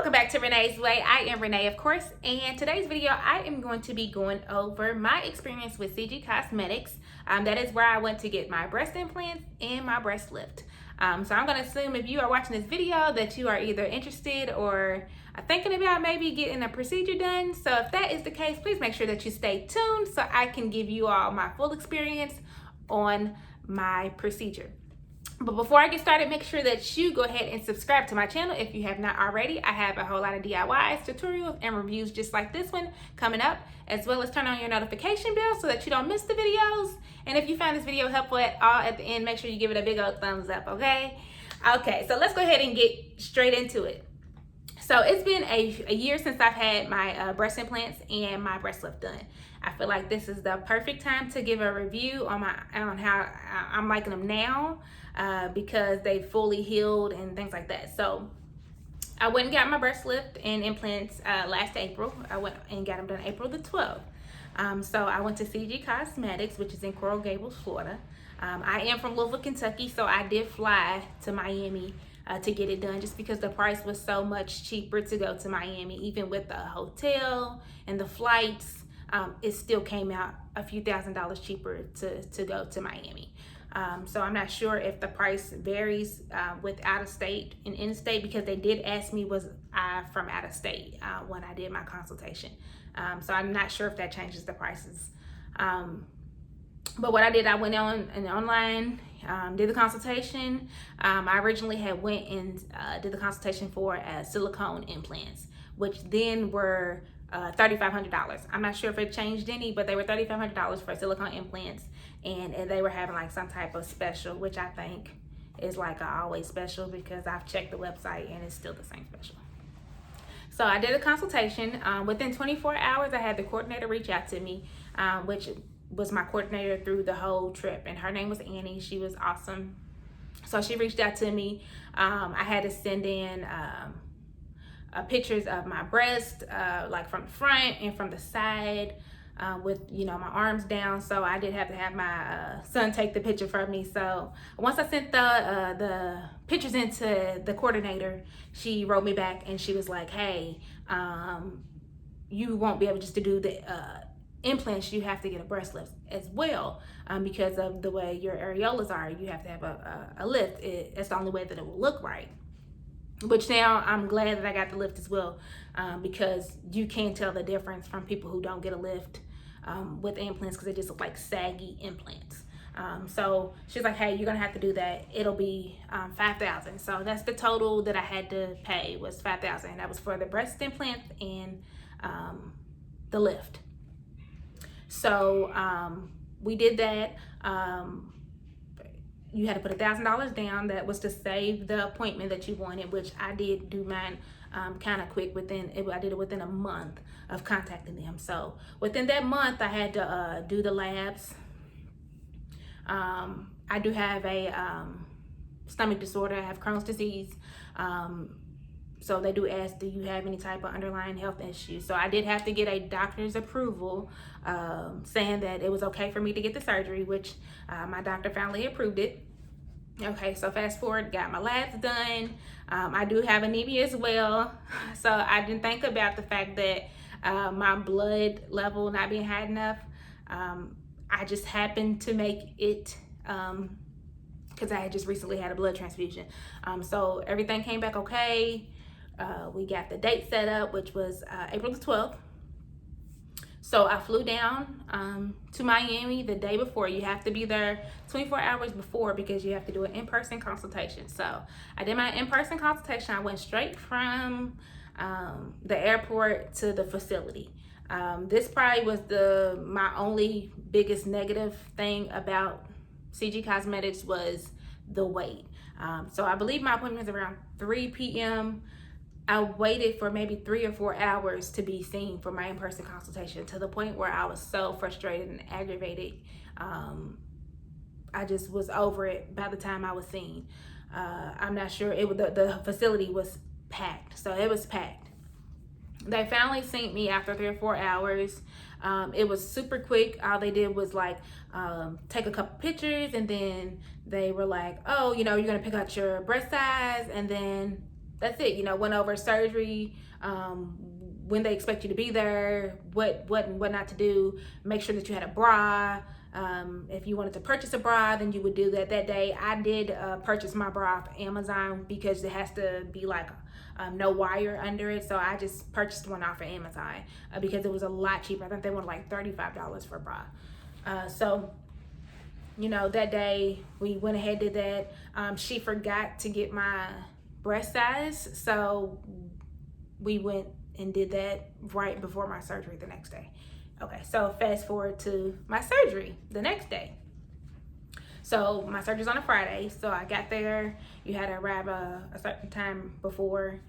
Welcome back to Renee's Way. I am Renee, of course, and today's video I am going to be going over my experience with CG Cosmetics. That is where I went to get my breast implants and my breast lift. So I'm going to assume if you are watching this video that you are either interested or thinking about maybe getting a procedure done. So if that is the case, please make sure that you stay tuned so I can give you all my full experience on my procedure. But before I get started, make sure that you go ahead and subscribe to my channel if you have not already. I have a whole lot of DIYs, tutorials, and reviews just like this one coming up, as well as turn on your notification bell so that you don't miss the videos. And if you found this video helpful at all at the end, make sure you give it a big old thumbs up, okay? Okay, so let's go ahead and get straight into it. So it's been a year since I've had my breast implants and my breast lift done. I feel like this is the perfect time to give a review on how I'm liking them now because they fully healed and things like that. So I went and got my breast lift and implants last April. I went and got them done April the 12th. So I went to CG Cosmetics, which is in Coral Gables, Florida. I am from Louisville, Kentucky, so I did fly to Miami to get it done just because the price was so much cheaper to go to Miami. Even with the hotel and the flights, it still came out a few $1,000s cheaper to go to Miami. So I'm not sure if the price varies with out of state and in state, because they did ask me was I from out of state when I did my consultation. So I'm not sure if that changes the prices. But what I did, I went on and online, did the consultation. I originally had went and did the consultation for silicone implants, which then were $3,500. I'm not sure if it changed any, but they were $3,500 for silicone implants, and they were having like some type of special, which I think is like a always special because I've checked the website and it's still the same special. So I did a consultation. Within 24 hours, I had the coordinator reach out to me, which was my coordinator through the whole trip, and her name was Annie. She was awesome. So she reached out to me. I had to send in pictures of my breast, like from the front and from the side, with my arms down. So I did have to have my son take the picture for me. So once I sent the pictures into the coordinator, she wrote me back and she was like, hey, you won't be able just to do the implants, you have to get a breast lift as well, because of the way your areolas are. You have to have a lift. It's the only way that it will look right. Which now I'm glad that I got the lift as well, because you can tell the difference from people who don't get a lift with implants, because they just look like saggy implants. So she's like, hey, you're gonna have to do that. It'll be $5,000. So that's the total that I had to pay, was $5,000, and that was for the breast implants and the lift. So we did that. You had to put $1,000 down. That was to save the appointment that you wanted, which I did do mine kind of quick. I did it within a month of contacting them. So within that month, I had to do the labs. I do have a stomach disorder. I have Crohn's disease. So they do ask, do you have any type of underlying health issues? So I did have to get a doctor's approval saying that it was okay for me to get the surgery, which my doctor finally approved it. Okay, so fast forward, got my labs done. I do have anemia as well. So I didn't think about the fact that my blood level not being high enough. I just happened to make it because I had just recently had a blood transfusion. So everything came back okay. We got the date set up, which was April the 12th. So I flew down to Miami the day before. You have to be there 24 hours before because you have to do an in-person consultation. So I did my in-person consultation. I went straight from the airport to the facility. This probably was my only biggest negative thing about CG Cosmetics was the wait. So I believe my appointment was around 3 p.m. I waited for maybe 3 or 4 hours to be seen for my in-person consultation, to the point where I was so frustrated and aggravated. I just was over it by the time I was seen. I'm not sure, the facility was packed, so it was packed. They finally seen me after 3 or 4 hours. It was super quick. All they did was like take a couple pictures, and then they were like, oh, you're gonna pick out your breast size, and then that's it. Went over surgery, when they expect you to be there, what and what not to do. Make sure that you had a bra. If you wanted to purchase a bra, then you would do that day. I did purchase my bra off Amazon because it has to be like no wire under it. So I just purchased one off of Amazon because it was a lot cheaper. I think they wanted like $35 for a bra. So that day we went ahead and did that. She forgot to get my breast size, so we went and did that right before my surgery the next day. Okay, so fast forward to my surgery the next day. So my surgery's on a Friday, so I got there. You had to arrive a certain time before.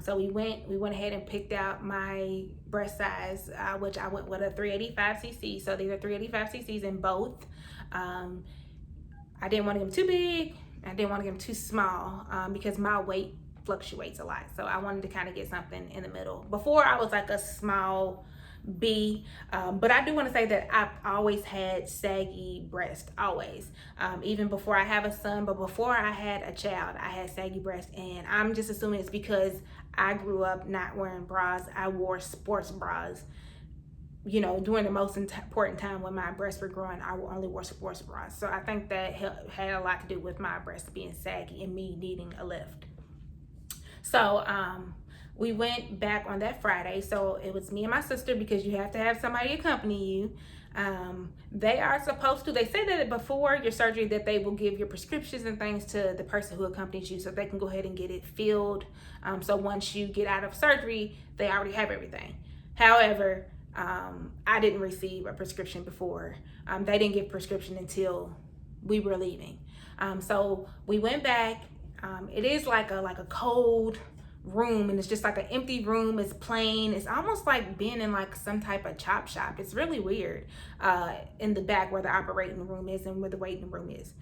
So we went ahead and picked out my breast size, which I went with a 385cc. So these are 385cc's in both. I didn't want to get them too big. I didn't want to get them too small because my weight fluctuates a lot. So I wanted to kind of get something in the middle. Before I was like a small B, but I do want to say that I've always had saggy breast, always. Even before I have a son, but before I had a child, I had saggy breast, and I'm just assuming it's because I grew up not wearing bras. I wore sports bras. During the most important time when my breasts were growing, I only wore sports bras. So I think that had a lot to do with my breasts being saggy and me needing a lift. So we went back on that Friday. So it was me and my sister, because you have to have somebody accompany you. They are supposed to, they say that before your surgery that they will give your prescriptions and things to the person who accompanies you so they can go ahead and get it filled. So once you get out of surgery, they already have everything. However, I didn't receive a prescription before. They didn't give prescription until we were leaving. So we went back. It is like a cold room, and it's just like an empty room. It's plain. It's almost like being in like some type of chop shop. It's really weird in the back where the operating room is and where the waiting room is.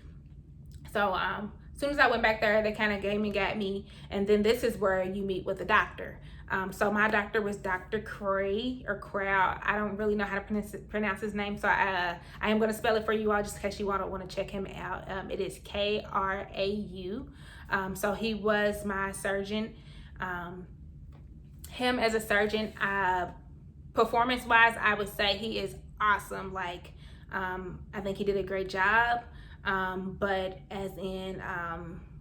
So as soon as I went back there, they kind of got me, and then this is where you meet with the doctor. So my doctor was Dr. Krau. I don't really know how to pronounce his name, so I am going to spell it for you all just in case you want to check him out. It is Krau. So he was my surgeon. Him as a surgeon, performance-wise, I would say he is awesome. Like, I think he did a great job. But as in,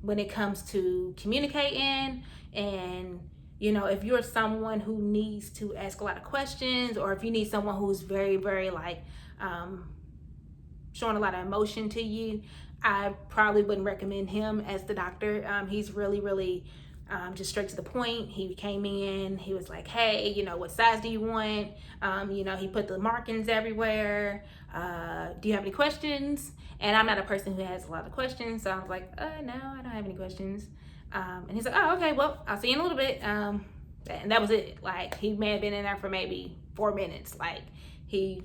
when it comes to communicating and if you're someone who needs to ask a lot of questions, or if you need someone who's very, very like showing a lot of emotion to you, I probably wouldn't recommend him as the doctor. He's really, really just straight to the point. He came in, he was like, hey, what size do you want? He put the markings everywhere. Do you have any questions? And I'm not a person who has a lot of questions, so I was like, no, I don't have any questions. And he's like, oh, okay, well, I'll see you in a little bit. And that was it. Like, he may have been in there for maybe 4 minutes. Like, he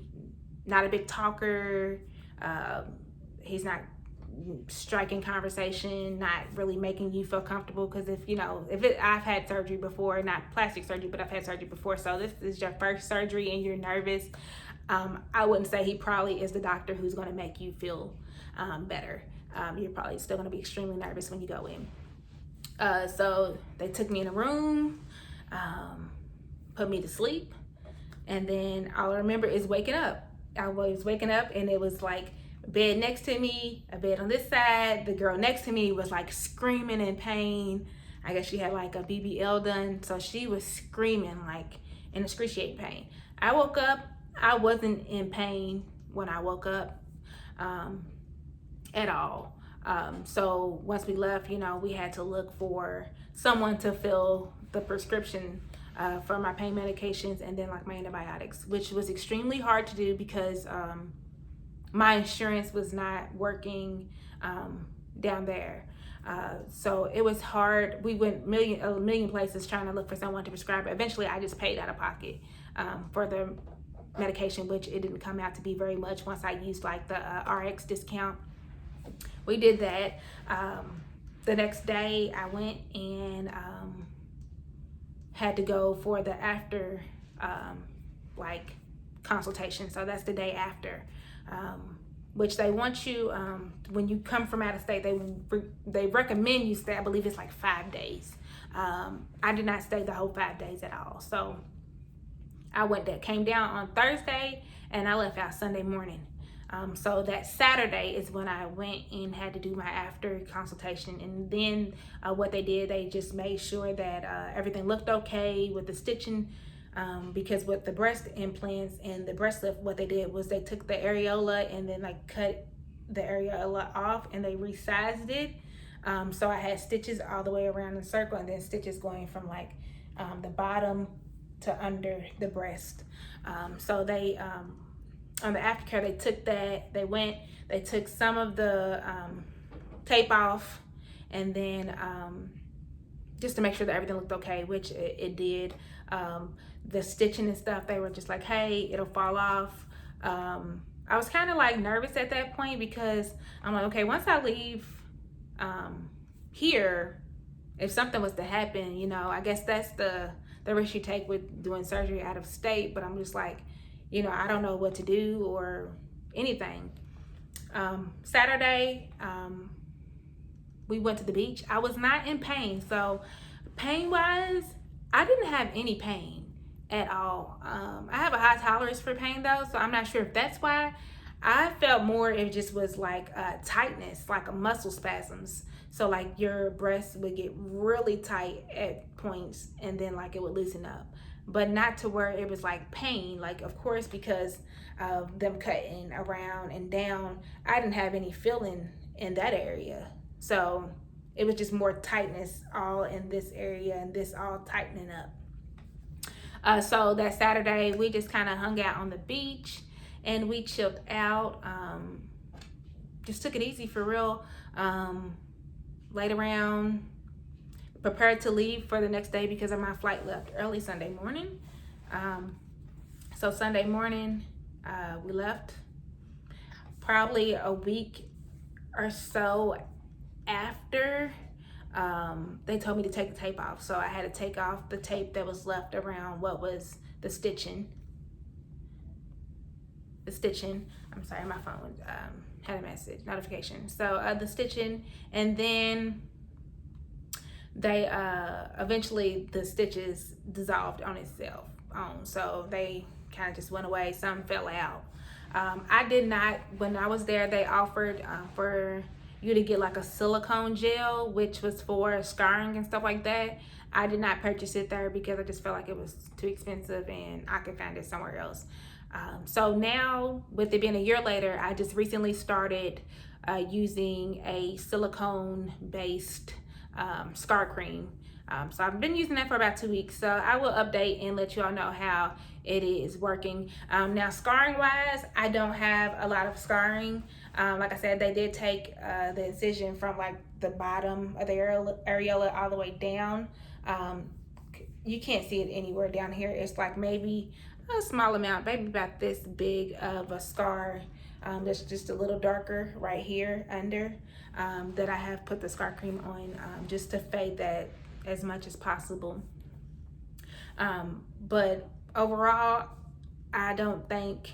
not a big talker. He's not striking conversation, not really making you feel comfortable. Because I've had surgery before, not plastic surgery, but I've had surgery before. So this is your first surgery and you're nervous. I wouldn't say he probably is the doctor who's going to make you feel better. You're probably still going to be extremely nervous when you go in. So they took me in a room, put me to sleep, and then all I remember is waking up. I was waking up, and it was like a bed next to me, a bed on this side. The girl next to me was like screaming in pain. I guess she had like a BBL done, so she was screaming like in excruciating pain. I woke up. I wasn't in pain when I woke up at all. So once we left, we had to look for someone to fill the prescription for my pain medications and then like my antibiotics, which was extremely hard to do because my insurance was not working down there. So it was hard. We went a million places trying to look for someone to prescribe it. Eventually I just paid out of pocket for the medication, which it didn't come out to be very much once I used like the RX discount. We did that. The next day I went and had to go for the after like consultation. So that's the day after, which they want you, when you come from out of state, they recommend you stay, I believe it's like 5 days. I did not stay the whole 5 days at all. So came down on Thursday and I left out Sunday morning. So that Saturday is when I went and had to do my after consultation. And then what they did, they just made sure that everything looked okay with the stitching, because with the breast implants and the breast lift, what they did was they took the areola and then like cut the areola off and they resized it. So I had stitches all the way around the circle and then stitches going from like the bottom to under the breast. So they on the aftercare, they took that, they took some of the tape off, and then just to make sure that everything looked okay, which it did. The stitching and stuff, they were just like, hey, it'll fall off. I was kind of like nervous at that point because I'm like, okay, once I leave here, if something was to happen, you know, I guess that's the risk you take with doing surgery out of state. But I'm just like, you know, I don't know what to do or anything. Saturday, we went to the beach. I was not in pain. So pain wise, I didn't have any pain at all. I have a high tolerance for pain though, so I'm not sure if that's why. I felt more, it just was like tightness, like a muscle spasms. So like your breast would get really tight at points and then like it would loosen up, but not to where it was like pain. Like, of course, because of them cutting around and down, I didn't have any feeling in that area. So it was just more tightness all in this area and this all tightening up. So that Saturday, we just kind of hung out on the beach and we chilled out. Just took it easy for real. Laid around, prepared to leave for the next day because of my flight left early Sunday morning. So Sunday morning, we left. Probably a week or so after, they told me to take the tape off. So I had to take off the tape that was left around what was the stitching. I'm sorry, my phone had a message notification. So the stitching, and then they eventually the stitches dissolved on itself. So they kind of just went away. Some fell out. I did not, when I was there, they offered for you to get like a silicone gel, which was for scarring and stuff like that. I did not purchase it there because I just felt like it was too expensive and I could find it somewhere else. So now, with it being a year later, I just recently started using a silicone based scar cream. So I've been using that for about 2 weeks. So I will update and let you all know how it is working. Now, scarring wise, I don't have a lot of scarring. Like I said, they did take the incision from like the bottom of the areola all the way down. You can't see it anywhere down here. It's like maybe a small amount, maybe about this big of a scar. That's just a little darker right here under, that I have put the scar cream on just to fade that as much as possible. But overall, I don't think,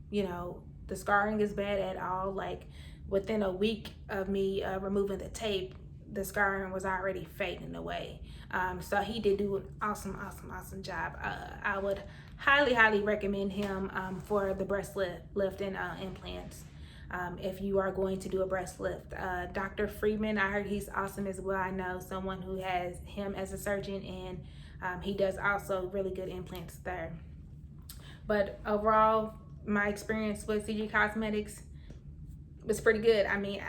you know, the scarring is bad at all. Like within a week of me removing the tape, the scarring was already fading away. So he did do an awesome job. I would highly recommend him for the breast lift and implants. If you are going to do a breast lift. Dr. Freeman, I heard he's awesome as well. I know someone who has him as a surgeon, and he does also really good implants there. But overall, my experience with CG Cosmetics was pretty good. I mean,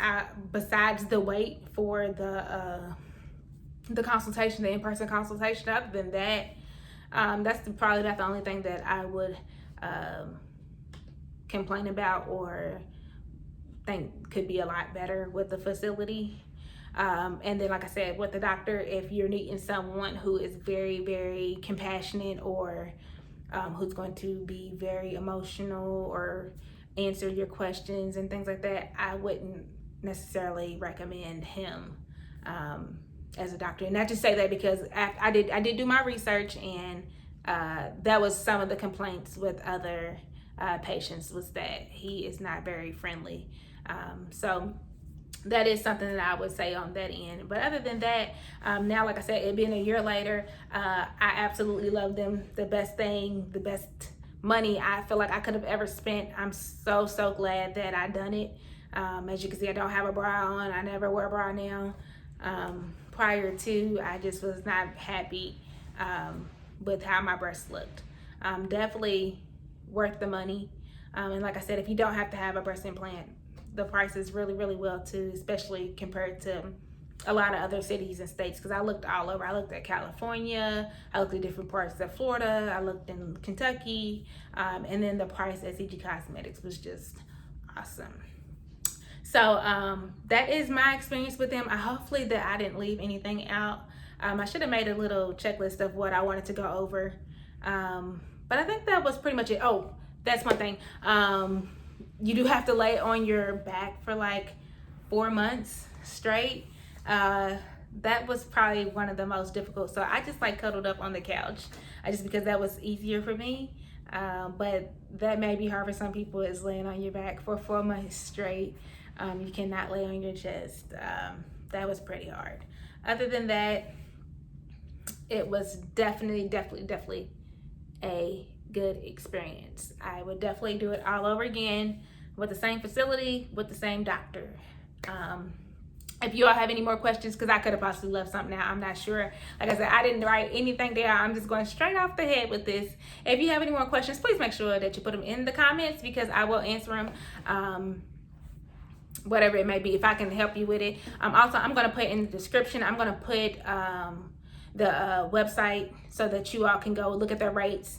besides the wait for the consultation, the in-person consultation, other than that, that's probably about the only thing that I would complain about or think could be a lot better with the facility. And then, like I said, with the doctor, if you're needing someone who is very compassionate or who's going to be very emotional or answer your questions and things like that, I wouldn't necessarily recommend him as a doctor. And I just say that because I did do my research, and that was some of the complaints with other patients, was that he is not very friendly. So that is something that I would say on that end. But other than that, now, like I said, it being a year later, I absolutely love them. The best thing, the best money I feel like I could have ever spent. I'm so glad that I done it. As you can see, I don't have a bra on. I never wear a bra now. Prior to, I just was not happy with how my breasts looked. Definitely worth the money. And like I said, if you don't have to have a breast implant, the price is really well too, especially compared to a lot of other cities and states, because I looked all over. I looked at California, I looked at different parts of Florida, I looked in Kentucky, and then the price at CG Cosmetics was just awesome. So that is my experience with them. Hopefully that I didn't leave anything out. I should have made a little checklist of what I wanted to go over, but I think that was pretty much it. Oh, that's one thing. You do have to lay on your back for like 4 months straight. That was probably one of the most difficult. So I just like cuddled up on the couch, just because that was easier for me. But that may be hard for some people, is laying on your back for 4 months straight. You cannot lay on your chest. That was pretty hard. Other than that, it was definitely a good experience. I would definitely do it all over again, with the same facility, with the same doctor. If you all have any more questions, because I could have possibly left something out, I'm not sure. Like I said, I didn't write anything down. I'm just going straight off the head with this. If you have any more questions, please make sure that you put them in the comments, because I will answer them. Whatever it may be, if I can help you with it. Also, I'm going to put in the description, I'm going to put the website, so that you all can go look at their rates,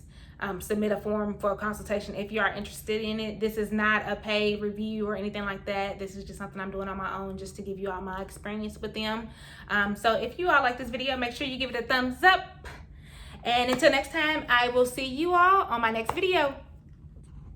submit a form for a consultation if you are interested in it. This is not a paid review or anything like that. This is just something I'm doing on my own, just to give you all my experience with them. So if you all like this video, make sure you give it a thumbs up. And until next time, I will see you all on my next video.